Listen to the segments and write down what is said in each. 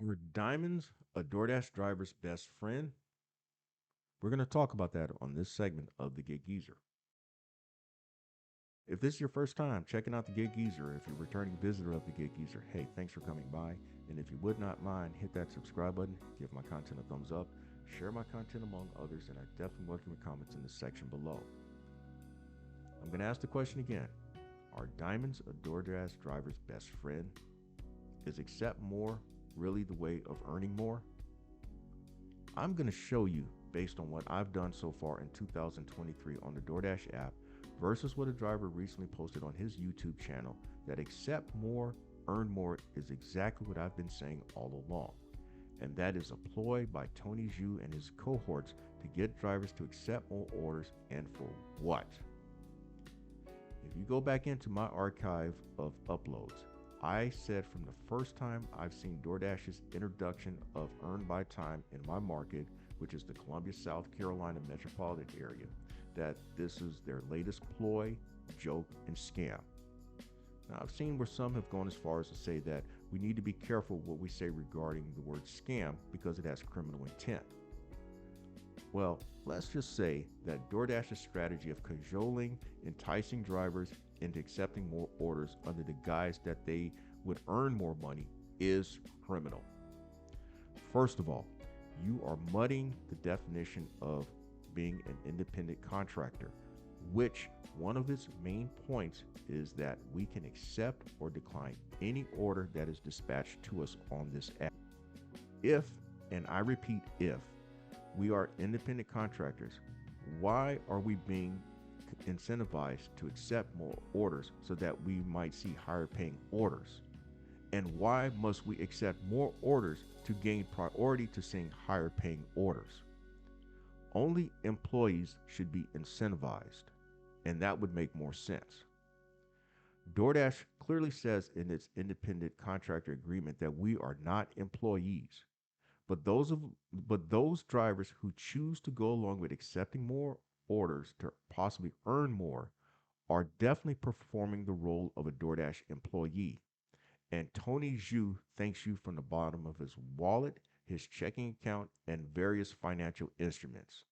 Were diamonds a DoorDash driver's best friend? We're going to talk about that on this segment of the Gig Geezer. If this is your first time checking out the Gig Geezer, if you're a returning visitor of the Gig Geezer, hey, thanks for coming by. And if you would not mind, hit that subscribe button, give my content a thumbs up, share my content among others, and I definitely welcome your comments in the section below. I'm going to ask the question again. Are diamonds a DoorDash driver's best friend? Is accept more really the way of earning more? I'm going to show you, based on what I've done so far in 2023 on the DoorDash app versus what a driver recently posted on his YouTube channel, that accept more, earn more is exactly what I've been saying all along. And that is a ploy by Tony Zhu and his cohorts to get drivers to accept more orders, and for what? If you go back into my archive of uploads, I said from the first time I've seen DoorDash's introduction of Earn by Time in my market, which is the Columbia, South Carolina metropolitan area, that this is their latest ploy, joke, and scam. Now, I've seen where some have gone as far as to say that we need to be careful what we say regarding the word scam because it has criminal intent. Well, let's just say that DoorDash's strategy of cajoling, enticing drivers into accepting more orders under the guise that they would earn more money is criminal. First of all, you are muddying the definition of being an independent contractor, which one of its main points is that we can accept or decline any order that is dispatched to us on this app. If, and I repeat, if we are independent contractors, why are we being incentivized to accept more orders so that we might see higher paying orders? And why must we accept more orders to gain priority to seeing higher paying orders? Only employees should be incentivized, and that would make more sense. DoorDash clearly says in its independent contractor agreement that we are not employees. But those drivers who choose to go along with accepting more orders to possibly earn more are definitely performing the role of a DoorDash employee. And Tony Zhu thanks you from the bottom of his wallet, his checking account, and various financial instruments.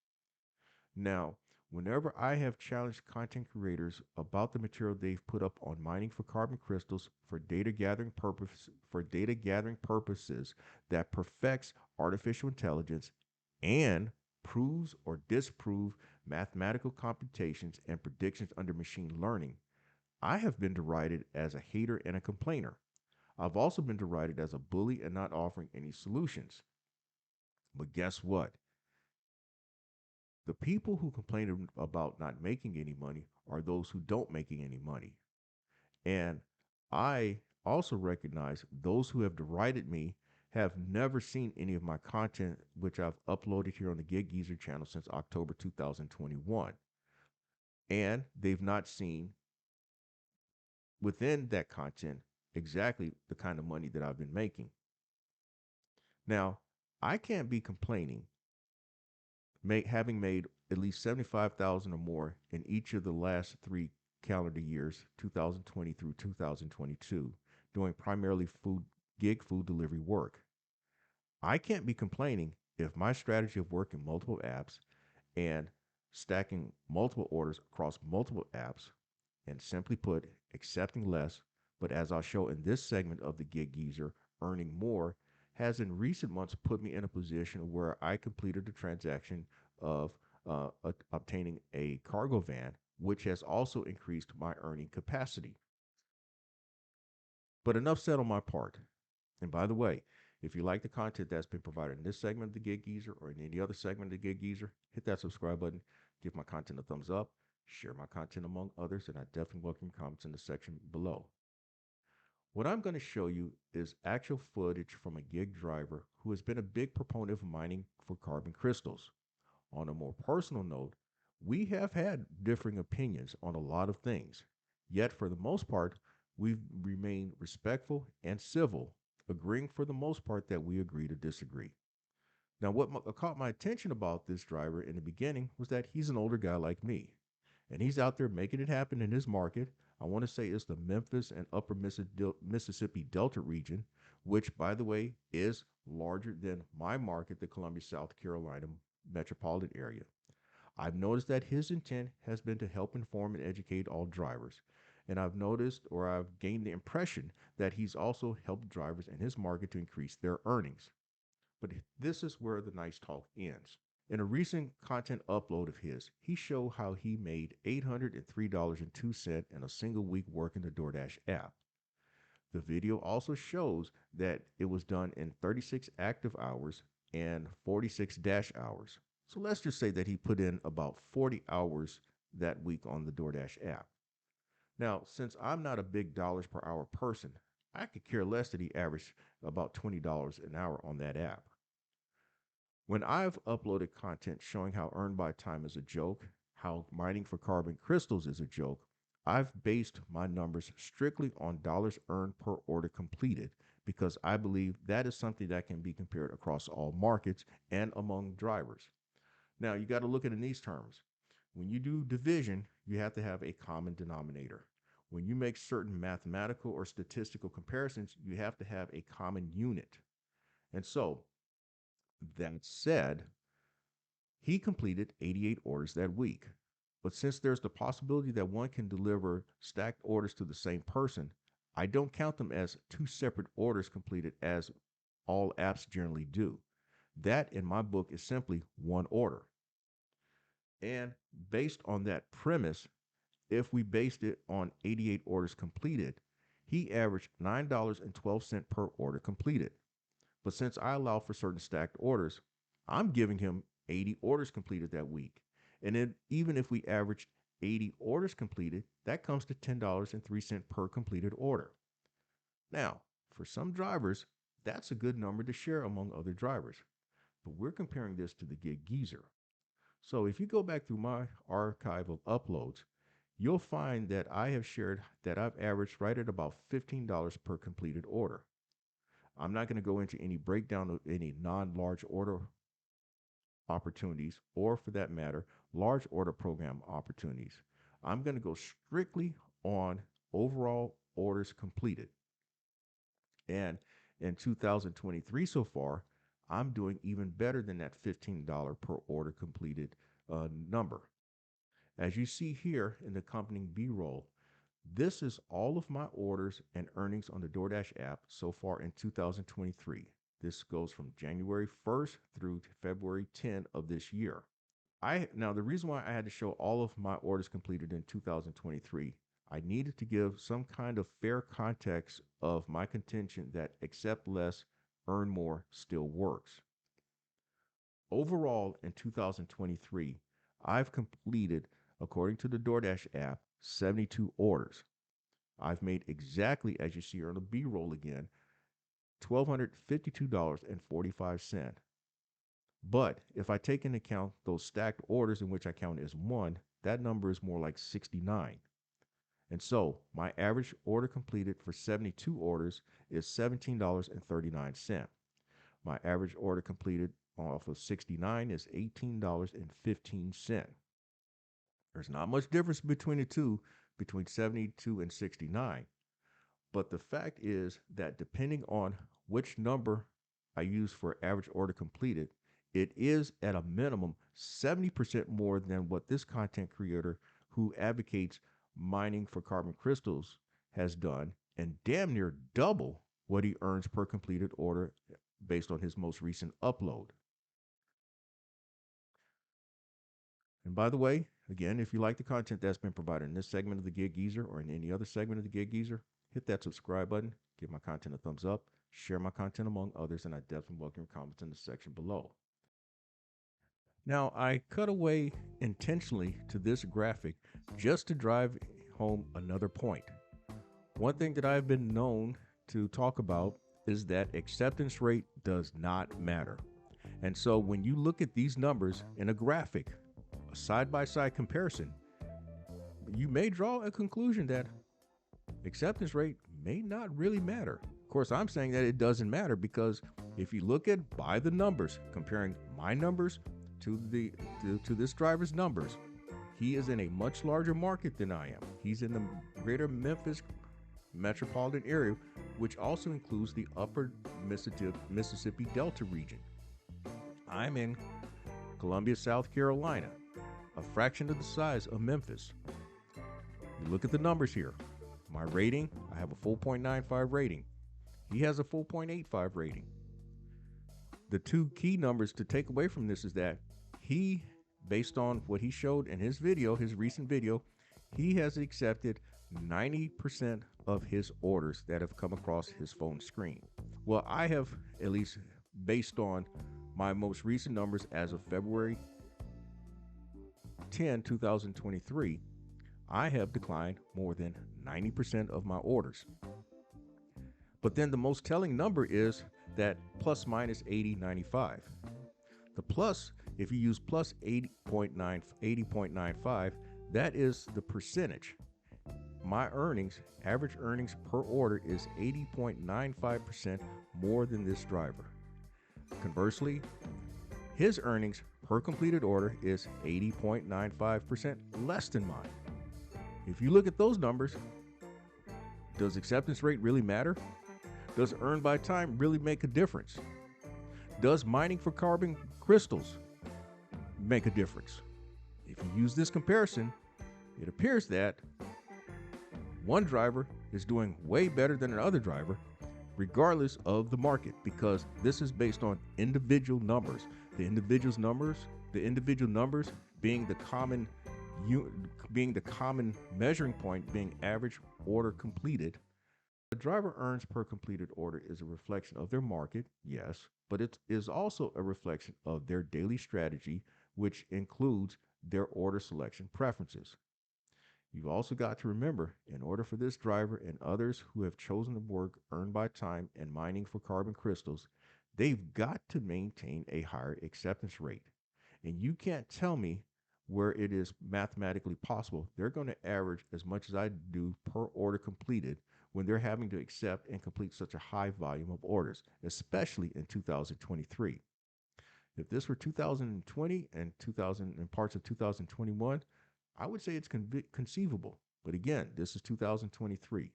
Now, whenever I have challenged content creators about the material they've put up on mining for carbon crystals for data gathering purposes that perfects artificial intelligence and proves or disproves mathematical computations and predictions under machine learning, I have been derided as a hater and a complainer. I've also been derided as a bully and not offering any solutions. But guess what? The people who complain about not making any money are those who don't making any money. And I also recognize those who have derided me have never seen any of my content, which I've uploaded here on the Gig Geezer channel since October 2021. And they've not seen within that content exactly the kind of money that I've been making. Now, I can't be complaining having made at least 75,000 or more in each of the last 3 calendar years, 2020 through 2022, doing primarily food delivery work. I can't be complaining if my strategy of working multiple apps and stacking multiple orders across multiple apps, and simply put, accepting less, but as I'll show in this segment of the Gig Geezer, earning more, has in recent months put me in a position where I completed the transaction of obtaining a cargo van, which has also increased my earning capacity. But enough said on my part. And by the way, if you like the content that's been provided in this segment of the Gig Geezer or in any other segment of the Gig Geezer, hit that subscribe button, give my content a thumbs up, share my content among others, and I definitely welcome comments in the section below. What I'm going to show you is actual footage from a gig driver who has been a big proponent of mining for carbon crystals. On a more personal note, we have had differing opinions on a lot of things, yet for the most part, we've remained respectful and civil, agreeing for the most part that we agree to disagree. Now, what caught my attention about this driver in the beginning was that he's an older guy like me, and he's out there making it happen in his market. I want to say it's the Memphis and Upper Mississippi Delta region, which, by the way, is larger than my market, the Columbia, South Carolina metropolitan area. I've noticed that his intent has been to help inform and educate all drivers. And I've noticed, or I've gained the impression, that he's also helped drivers in his market to increase their earnings. But this is where the nice talk ends. In a recent content upload of his, he showed how he made $803.02 in a single week working the DoorDash app. The video also shows that it was done in 36 active hours and 46 dash hours. So let's just say that he put in about 40 hours that week on the DoorDash app. Now, since I'm not a big dollars per hour person, I could care less that he averaged about $20 an hour on that app. When I've uploaded content showing how earned by time is a joke, how mining for carbon crystals is a joke, I've based my numbers strictly on dollars earned per order completed because I believe that is something that can be compared across all markets and among drivers. Now, you got to look at it in these terms. When you do division, you have to have a common denominator. When you make certain mathematical or statistical comparisons, you have to have a common unit. And so, that said, he completed 88 orders that week. But since there's the possibility that one can deliver stacked orders to the same person, I don't count them as two separate orders completed as all apps generally do. That, in my book, is simply one order. And based on that premise, if we based it on 88 orders completed, he averaged $9.12 per order completed. But since I allow for certain stacked orders, I'm giving him 80 orders completed that week. And then even if we average 80 orders completed, that comes to $10.03 per completed order. Now, for some drivers, that's a good number to share among other drivers. But we're comparing this to the Gig Geezer. So if you go back through my archive of uploads, you'll find that I have shared that I've averaged right at about $15 per completed order. I'm not going to go into any breakdown of any non-large order opportunities, or for that matter, large order program opportunities. I'm going to go strictly on overall orders completed. And in 2023 so far, I'm doing even better than that $15 per order completed number. As you see here in the accompanying B-roll, this is all of my orders and earnings on the DoorDash app so far in 2023. This goes from January 1st through February 10 of this year. Now, the reason why I had to show all of my orders completed in 2023, I needed to give some kind of fair context of my contention that accept less, earn more still works. Overall, in 2023, I've completed, according to the DoorDash app, 72 orders. I've made exactly, as you see here on the B-roll again, $1,252.45. But if I take into account those stacked orders in which I count as one, that number is more like 69. And so my average order completed for 72 orders is $17.39. My average order completed off of 69 is $18.15. There's not much difference between the two, between 72 and 69. But the fact is that depending on which number I use for average order completed, it is at a minimum 70% more than what this content creator who advocates mining for carbon crystals has done, and damn near double what he earns per completed order based on his most recent upload. And by the way, again, if you like the content that's been provided in this segment of the Gig Geezer or in any other segment of the Gig Geezer, hit that subscribe button, give my content a thumbs up, share my content among others, and I definitely welcome your comments in the section below. Now, I cut away intentionally to this graphic just to drive home another point. One thing that I've been known to talk about is that acceptance rate does not matter. And so when you look at these numbers in a graphic, a side-by-side comparison, you may draw a conclusion that acceptance rate may not really matter. Of course, I'm saying that it doesn't matter because if you look at by the numbers, comparing my numbers to this driver's numbers, he is in a much larger market than I am. He's in the greater Memphis metropolitan area, which also includes the upper Mississippi Delta region. I'm in Columbia, South Carolina, a fraction of the size of Memphis. You look at the numbers here. My rating, I have a 4.95 rating. He has a 4.85 rating. The two key numbers to take away from this is that he, based on what he showed in his video, his recent video, he has accepted 90% of his orders that have come across his phone screen. Well, I have, at least based on my most recent numbers as of February 10, 2023, I have declined more than 90% of my orders. But then the most telling number is that plus minus 80.95. The plus, if you use plus 80.95, that is the percentage. My earnings, average earnings per order, is 80.95% more than this driver. Conversely, his earnings per completed order is 80.95% less than mine. If you look at those numbers, does acceptance rate really matter? Does earn by time really make a difference? Does mining for carbon crystals make a difference? If you use this comparison, it appears that one driver is doing way better than another driver, regardless of the market, because this is based on individual numbers. The individual numbers being the common measuring point, being average order completed. The driver earns per completed order is a reflection of their market, yes, but it is also a reflection of their daily strategy, which includes their order selection preferences. You've also got to remember, in order for this driver and others who have chosen to work earned by time and mining for carbon crystals, they've got to maintain a higher acceptance rate. And you can't tell me where it is mathematically possible they're going to average as much as I do per order completed when they're having to accept and complete such a high volume of orders, especially in 2023. If this were 2020 and parts of 2021, I would say it's conceivable. But again, this is 2023.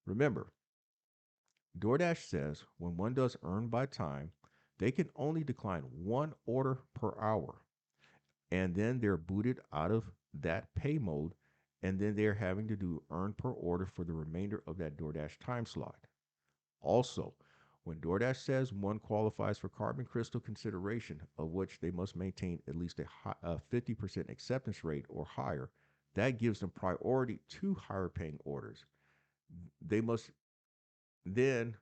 Remember, DoorDash says when one does earn by time, they can only decline one order per hour. And then they're booted out of that pay mode, and then they're having to do earn per order for the remainder of that DoorDash time slot. Also, when DoorDash says one qualifies for carbon crystal consideration, of which they must maintain at least a 50% acceptance rate or higher, that gives them priority to higher paying orders. They must then,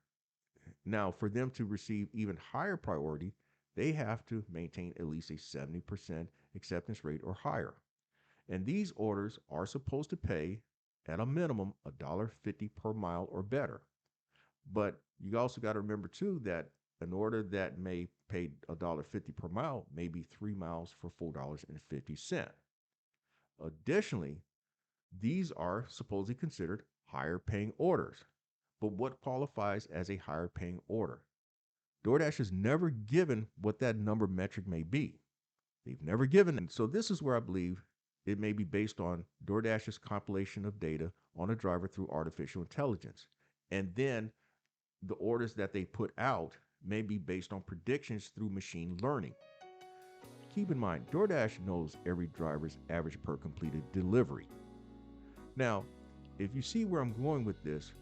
now for them to receive even higher priority, they have to maintain at least a 70% acceptance rate or higher. And these orders are supposed to pay at a minimum $1.50 per mile or better. But you also got to remember too that an order that may pay $1.50 per mile may be 3 miles for $4.50. Additionally, these are supposedly considered higher paying orders. But what qualifies as a higher paying order? DoorDash has never given what that number metric may be. They've never given it. So this is where I believe it may be based on DoorDash's compilation of data on a driver through artificial intelligence. And then the orders that they put out may be based on predictions through machine learning. Keep in mind, DoorDash knows every driver's average per completed delivery. Now, if you see where I'm going with this,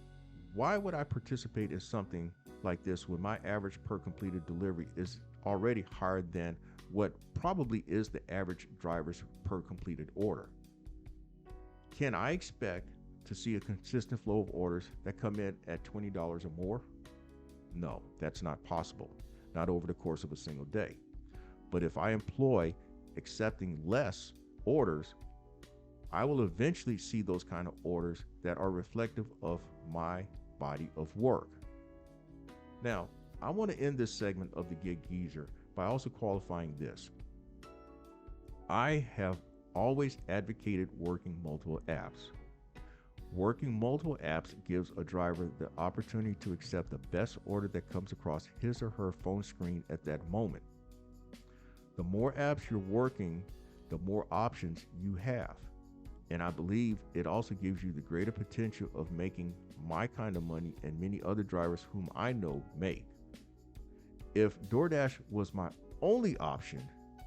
why would I participate in something like this when my average per completed delivery is already higher than what probably is the average driver's per completed order? Can I expect to see a consistent flow of orders that come in at $20 or more? No, that's not possible, not over the course of a single day. But if I employ accepting less orders, I will eventually see those kind of orders that are reflective of my body of work. Now, I want to end this segment of the Gig Geezer by also qualifying this. I have always advocated working multiple apps. Working multiple apps gives a driver the opportunity to accept the best order that comes across his or her phone screen at that moment. The more apps you're working, the more options you have. And I believe it also gives you the greater potential of making my kind of money and many other drivers whom I know make. If DoorDash was my only option,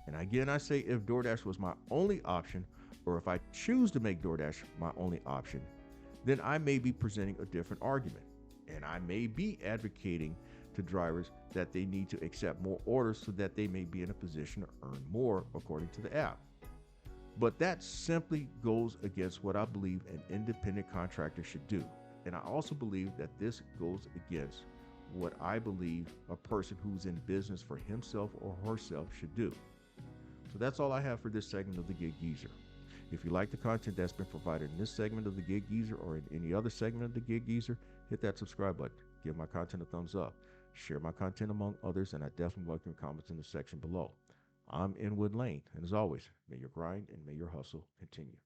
and again I say if DoorDash was my only option, or if I choose to make DoorDash my only option, then I may be presenting a different argument. And I may be advocating to drivers that they need to accept more orders so that they may be in a position to earn more according to the app. But that simply goes against what I believe an independent contractor should do. And I also believe that this goes against what I believe a person who's in business for himself or herself should do. So that's all I have for this segment of the Gig Geezer. If you like the content that's been provided in this segment of the Gig Geezer or in any other segment of the Gig Geezer, hit that subscribe button, give my content a thumbs up, share my content among others, and I definitely welcome comments in the section below. I'm Inwood Lane, and as always, may your grind and may your hustle continue.